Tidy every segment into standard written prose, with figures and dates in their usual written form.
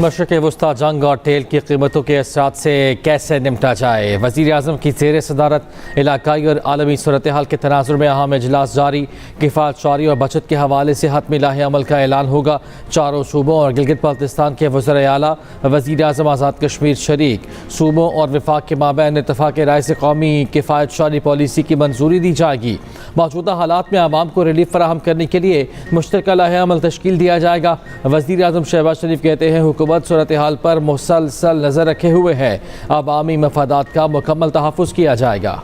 مشرق وسطی جنگ اور تیل کی قیمتوں کے اثرات سے کیسے نمٹا جائے؟ وزیر اعظم کی زیر صدارت علاقائی اور عالمی صورتحال کے تناظر میں اہم اجلاس جاری۔ کفایت شعاری اور بچت کے حوالے سے حتمی لاہ عمل کا اعلان ہوگا۔ چاروں صوبوں اور گلگت بلتستان کے وزرائے اعلیٰ، وزیر اعظم آزاد کشمیر شریک۔ صوبوں اور وفاق کے مابین اتفاق رائے سے قومی کفایت شعاری پالیسی کی منظوری دی جائے گی۔ موجودہ حالات میں عوام کو ریلیف فراہم کرنے کے لیے مشترکہ لاہ عمل تشکیل دیا جائے گا۔ وزیر اعظم شہباز شریف کہتے ہیں حکومت صورتحال پر مسلسل نظر رکھے ہوئے ہے، عوامی مفادات کا مکمل تحفظ کیا جائے گا۔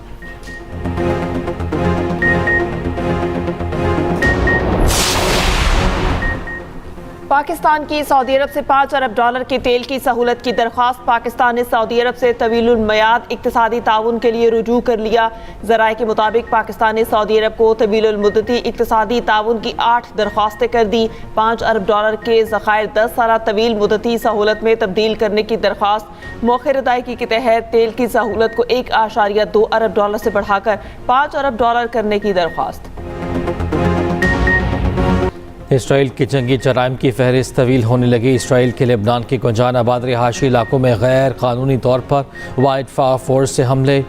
پاکستان کی سعودی عرب سے $5 ارب کے تیل کی سہولت کی درخواست۔ پاکستان نے سعودی عرب سے طویل المیعاد اقتصادی تعاون کے لیے رجوع کر لیا۔ ذرائع کے مطابق پاکستان نے سعودی عرب کو طویل المدتی اقتصادی تعاون کی 8 درخواستیں کر دی۔ $5 ارب کے ذخائر 10 سالہ طویل مدتی سہولت میں تبدیل کرنے کی درخواست۔ مؤخر ادائیگی کے تحت تیل کی سہولت کو $1.2 ارب سے بڑھا کر $5 ارب کرنے کی درخواست۔ اسرائیل کی جنگی جرائم کی فہرست طویل ہونے لگی۔ اسرائیل کے لبنان کے گنجان آباد رہائشی علاقوں میں غیر قانونی طور پر وائٹ فورس سے حملے۔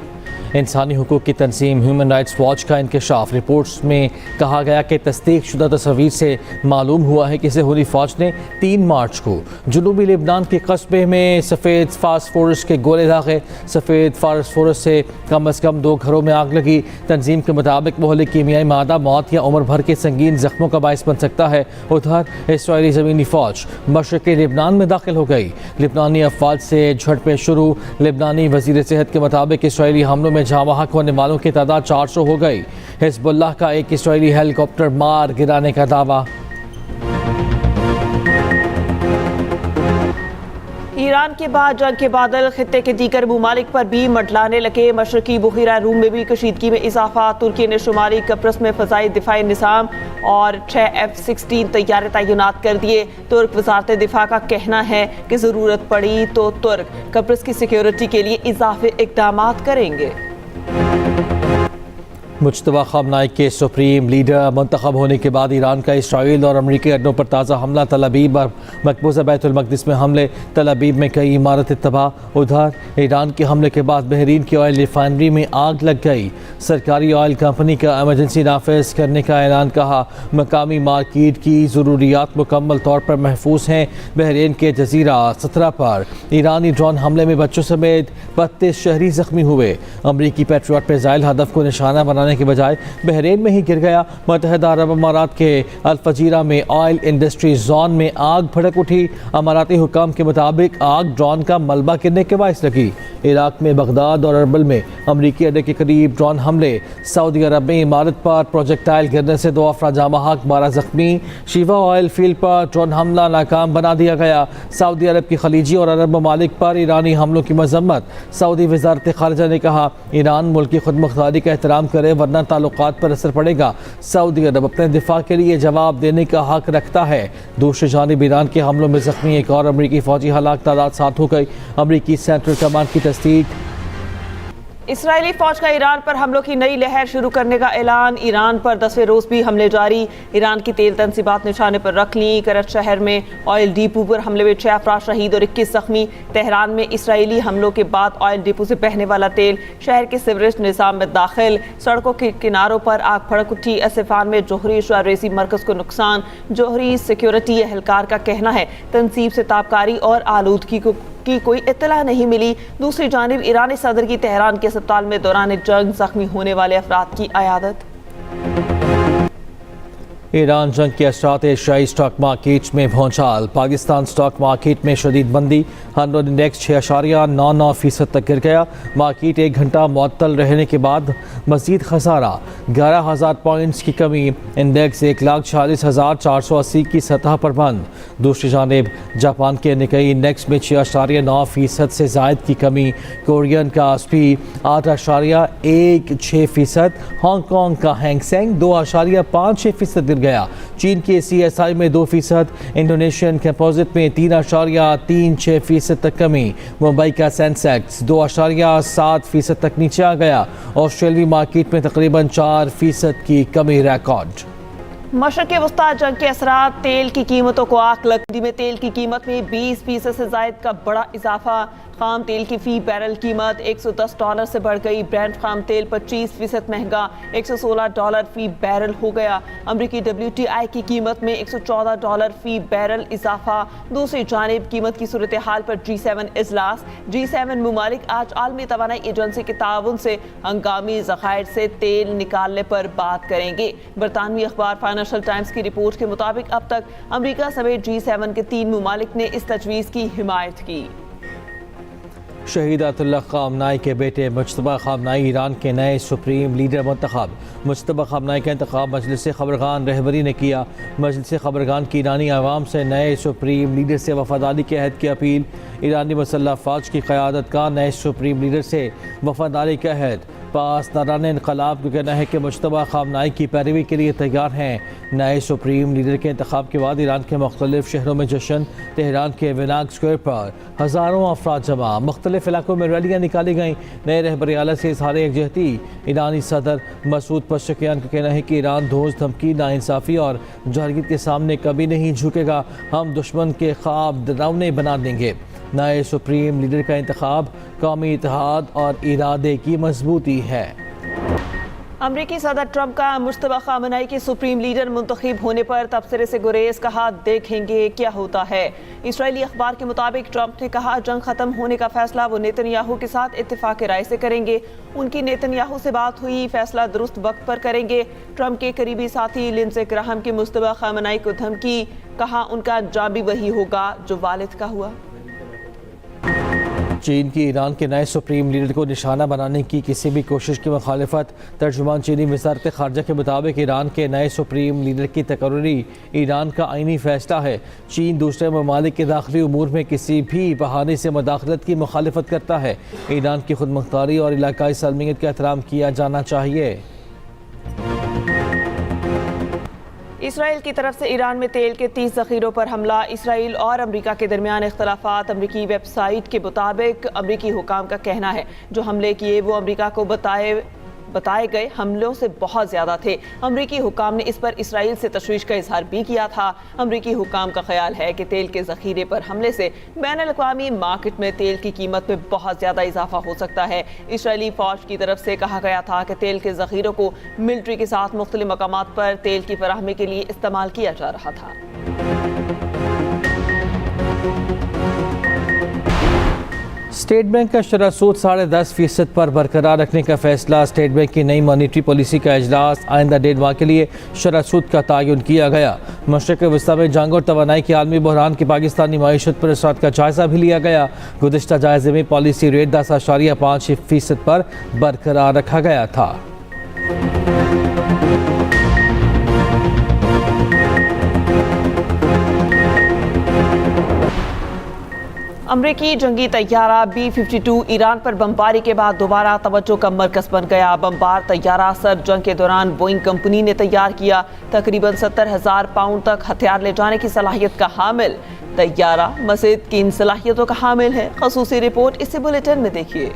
انسانی حقوق کی تنظیم ہیومن رائٹس واچ کا انکشاف۔ رپورٹس میں کہا گیا کہ تصدیق شدہ تصاویر سے معلوم ہوا ہے کہ سہولی فوج نے 3 مارچ کو جنوبی لبنان کے قصبے میں سفید فاسفورس کے گولے داغے۔ سفید فاسفورس سے کم از کم 2 گھروں میں آگ لگی۔ تنظیم کے مطابق مہلک کیمیائی مادہ موت یا عمر بھر کے سنگین زخموں کا باعث بن سکتا ہے۔ ادھر اسرائیلی زمینی فوج مشرقی لبنان میں داخل ہو گئی۔ لبنانی افواج سے جھڑپیں شروع۔ لبنانی وزیر صحت کے مطابق اسرائیلی حملوں میں جاں بحق ہونے والوں کی تعداد 400 ہو گئی۔ حزب اللہ کا ایک اسرائیلی ہیلی کاپٹر مار گرانے کا دعویٰ۔ ایران کے بعد جنگ کے بادل خطے کے دیگر ممالک پر بھی منڈلانے لگے۔ مشرقی بحیرہ روم میں بھی کشیدگی میں اضافہ۔ ترکی نے شمالی قبرص میں فضائی دفاعی نظام اور 6 F-16 طیارے تعینات کر دیے۔ ترک وزارت دفاع کا کہنا ہے کہ ضرورت پڑی تو ترک قبرص کی سیکیورٹی کے لیے اضافی اقدامات کریں گے۔ مجتبیٰ خامنائی کے سپریم لیڈر منتخب ہونے کے بعد ایران کا اسرائیل اور امریکی اڈوں پر تازہ حملہ۔ تل ابیب اور مقبوضہ بیت المقدس میں حملے۔ تل ابیب میں کئی عمارتیں تباہ۔ ادھر ایران کے حملے کے بعد بحرین کی آئل ریفائنری میں آگ لگ گئی۔ سرکاری آئل کمپنی کا ایمرجنسی نافذ کرنے کا اعلان۔ کہا مقامی مارکیٹ کی ضروریات مکمل طور پر محفوظ ہیں۔ بحرین کے جزیرہ 17 پر ایرانی ڈرون حملے میں بچوں سمیت 32 شہری زخمی ہوئے۔ امریکی پیٹریوٹ میزائل ہدف کو نشانہ بنانے کے بجائے بحرین میں ہی گر گیا۔ متحدہ عرب امارات کے الفجیرہ میں آئل انڈسٹری زون میں آگ بھڑک اٹھی۔ اماراتی حکام کے مطابق آگ ڈرون کا ملبہ گرنے کے باعث لگی۔ عراق میں بغداد اور اربل میں امریکی اڈے کے قریب ڈرون حملے۔ سعودی عرب میں عمارت پر پروجیکٹائل گرنے سے 2 افراد جاں بحق، 12 زخمی۔ شیوا آئل فیلڈ پر ڈرون حملہ ناکام بنا دیا گیا۔ سعودی عرب کی خلیجی اور عرب ممالک پر ایرانی حملوں کی مذمت۔ سعودی وزارت خارجہ نے کہا ایران ملکی خود مختاری کا احترام کرے ورنہ تعلقات پر اثر پڑے گا۔ سعودی عرب اپنے دفاع کے لیے جواب دینے کا حق رکھتا ہے۔ دوسری جانب ایران کے حملوں میں زخمی ایک اور امریکی فوجی ہلاک، تعداد 7 ہو گئی۔ امریکی سینٹرل کمانڈ کی تصدیق۔ اسرائیلی فوج کا ایران پر حملوں کی نئی لہر شروع کرنے کا اعلان۔ ایران پر 10ویں روز بھی حملے جاری۔ ایران کی تیل تنصیبات نشانے پر رکھ لیں۔ کرچ شہر میں آئل ڈیپو پر حملے میں 6 افراد شہید اور 21 زخمی۔ تہران میں اسرائیلی حملوں کے بعد آئل ڈیپو سے بہنے والا تیل شہر کے سیوریج نظام میں داخل۔ سڑکوں کے کناروں پر آگ بھڑک اٹھی۔ اسفہان میں جوہری اشعاع ریزی مرکز کو نقصان۔ جوہری سیکیورٹی اہلکار کا کہنا ہے تنصیب سے تابکاری اور آلودگی کی کوئی اطلاع نہیں ملی۔ دوسری جانب ایرانی صدر کی تہران کے اسپتال میں دوران جنگ زخمی ہونے والے افراد کی عیادت۔ ایران جنگ کے اثرات ایشیائی سٹاک مارکیٹ میں بھونچال۔ پاکستان سٹاک مارکیٹ میں شدید مندی۔ ہنڈریڈ انڈیکس 6.99% تک گر گیا۔ مارکیٹ 1 گھنٹہ معطل رہنے کے بعد مزید خسارہ، 11,000 پوائنٹس کی کمی۔ انڈیکس 1,40,480 کی سطح پر بند۔ دوسری جانب جاپان کے نکئی انڈیکس میں 6.9% سے زائد کی کمی۔ کورین کا اسپی 8.16%۔ ہانگ کانگ کا ہینگ سینگ 2.56% گر گیا۔ چین کے CSI میں 2%۔ انڈونیشین کمپوزٹ میں 3.36% تک کمی۔ ممبئی کا سینسیکس 2.7% تک نیچے آ گیا۔ آسٹریلوی مارکیٹ میں تقریباً 4% کی کمی ریکارڈ۔ मशरक़ वस्ता जंग के असरात, तेल की कीमतों को आग लगी में तेल की कीमत में 20% से जायद का बड़ा इजाफा। खाम तेल की फी बैरल कीमत $110 से बढ़ गई। ब्रेंट खाम तेल 25% महंगा $116 फी बैरल हो गया। अमरीकी WTI की कीमत में $114 फी बैरल इजाफा। दूसरी जानिब कीमत की सूरत हाल पर G7 इजलास। G7 मुमालिक आज आलमी तवानाई एजेंसी के ताउन से हंगामी ज़खायर से तेल निकालने पर बात करेंगे। बरतानवी अखबार फाइनेंशियल टाइम्स की रिपोर्ट के मुताबिक अब तक अमरीका समेत G7 के 3 मुमालिक ने इस तजवीज़ की हिमायत की। शहीद अतुल्लाह खामनाई के बेटे मुज्तबा खामनाई ईरान के नए सुप्रीम लीडर मुंतखब। मुज्तबा खामनाई का इंतखाब मजलिस खबरगान रहबरी ने किया। मजलिस खबरगान की ईरानी आवाम से नए सुप्रीम लीडर से वफादारी के अहद की अपील। ईरानी मुसल्लह फ़ौज की क़यादत का नए सुप्रीम लीडर से वफादारी का अहद। पासदारान इनकलाब का कहना है कि मुज्तबा खामनाई की पैरवी के लिए तैयार हैं। नए सुप्रीम लीडर के इंतखाब के बाद ईरान के मुख्तलिफ शहरों में जश्न। तेहरान के विनाग स्क्वायर पर हज़ारों अफराद जमा। मुख्तलिफ इलाकों में रैलियाँ निकाली गईं। नए रहबर आला से इजहार यकजहती। ईरानी सदर मसूद पज़ेश्कियान का कहना है कि ईरान धोस धमकी, नाइंसाफ़ी और जहरीत के सामने कभी नहीं झुकेगा। हम दुश्मन के ख्वाब डरावने बना देंगे। नए सुप्रीम लीडर का इंतखाब कौमी इत्तेहाद और इरादे की मजबूती है। अमरीकी सदर ट्रंप का मुज्तबा खामनाई के सुप्रीम लीडर मुंतखब होने पर तबसरे से गुरेज, कहा देखेंगे क्या होता है। इसराइली अखबार के मुताबिक ट्रंप ने कहा जंग खत्म होने का फैसला वो नेतन्याहू के साथ इत्तेफाक राय से करेंगे। उनकी नेतन्याहू से बात हुई, फैसला दुरुस्त वक्त पर करेंगे। ट्रंप के करीबी साथी लिंडसे ग्राहम की मुज्तबा खामनाई को धमकी, कहा उनका अंजाम भी वही होगा जो वालिद का हुआ। चीन की ईरान के नए सुप्रीम लीडर को निशाना बनाने की किसी भी कोशिश की मुखालिफत। तर्जुमान चीनी वज़ारत ख़ारजा के मुताबिक ईरान के नए सुप्रीम लीडर की तकर्री ईरान का आइनी फ़ैसला है। चीन दूसरे ममालिक के दाखिली उमूर में किसी भी बहाने से मुदाखलत की मुखालिफत करता है। ईरान की खुद मुख्तारी और इलाकाई सलमियत का एहतराम किया जाना चाहिए। इसराइल की तरफ से ईरान में तेल के 30 ज़ख़ीरों पर हमला। इसराइल और अमरीका के दरमियान इख्तलाफात। अमरीकी वेबसाइट के मुताबिक अमरीकी हुकाम का कहना है जो हमले किए वो अमरीका को बताए गए हमलों से बहुत ज़्यादा थे। अमरीकी हुकाम ने इस पर इसराइल से तशवीश का इजहार भी किया था। अमरीकी हुकाम का ख्याल है कि तेल के ज़ख़ीरे पर हमले से बैनुल-अक़वामी मार्केट में तेल की कीमत में बहुत ज़्यादा इजाफा हो सकता है। इसराइली फ़ौज की तरफ से कहा गया था कि तेल के ज़ख़ीरों को मिलिट्री के साथ मुख्तलिफ मकामात पर तेल की फराहमी के लिए इस्तेमाल किया जा रहा था। स्टेट बैंक का शरह सूद 10.5% पर बरकरार रखने का फैसला। स्टेट बैंक की नई मॉनेटरी पॉलिसी का इजलास। आइंदा 1.5 माह के लिए शरह सूद का तयन किया गया। मशरक़ वस्ता में जंग और तवानाई के आलमी बहरान की पाकिस्तानी मईशत पर असरात का जायज़ा भी लिया गया। गुज़िश्ता जायज़े में पॉलिसी रेट 10.5% पर बरकरार रखा गया था। अमरीकी जंगी तैयारा B-52 ईरान पर बमबारी के बाद दोबारा तवज्जो का मरकज़ बन गया। बमबार तैयारा सर जंग के दौरान बोइंग कंपनी ने तैयार किया। तकरीबन 70,000 पाउंड तक हथियार ले जाने की सलाहियत का हामिल तैयारा मज़ीद किन सलाहियतों का हामिल है, ख़ुसूसी रिपोर्ट इसी बुलेटिन में देखिए।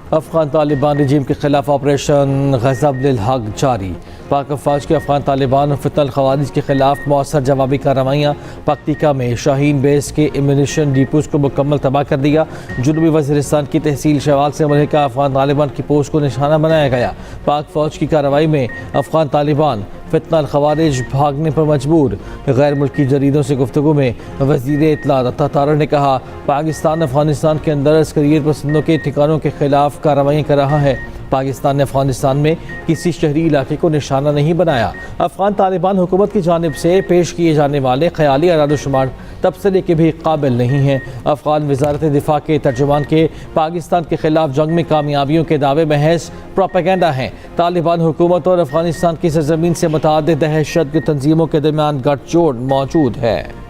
अफगान तालिबान रजीम के खिलाफ ऑपरेशन ग़ज़ब लिल हक़ जारी। पाक फ़ौज के अफगान तालिबान और फितनल ख़वारिज के खिलाफ मौसर जवाबी कार्रवाइयाँ। पक्तिका में शाहीन बेस के एम्यूनिशन डिपोज़ को मुकम्मल तबाह कर दिया। जनूबी वज़ीरिस्तान की तहसील शवाल से मुल्हिका अफगान तालिबान की पोस्ट को निशाना बनाया गया। पाक फ़ौज की कार्रवाई में अफगान तालिबान फितनल ख़वारिज भागने पर मजबूर। गैर मुल्की जरीदों से गुफ्तगू में वज़ीर इत्तलात अता तारर ने कहा पाकिस्तान अफगानिस्तान के अंदर अस्करियत पसंदों के ठिकानों के खिलाफ कार्रवाई कर रहा है। पाकिस्तान ने अफगानिस्तान में किसी शहरी इलाके को निशाना नहीं बनाया। अफगान तालिबान हुकूमत की जानिब से पेश किए जाने वाले ख्याली अरादोशुमार तबसरे के भी काबिल नहीं हैं। अफगान वज़ारत दिफा के तर्जुमान के पाकिस्तान के खिलाफ जंग में कामयाबियों के दावे महज प्रोपेगेंडा हैं। तालिबान हुकूमत और अफगानिस्तान की सरजमीन से मुतअद्दिद दहशतगर्द तंजीमों के दरमियान गठजोड़ मौजूद है।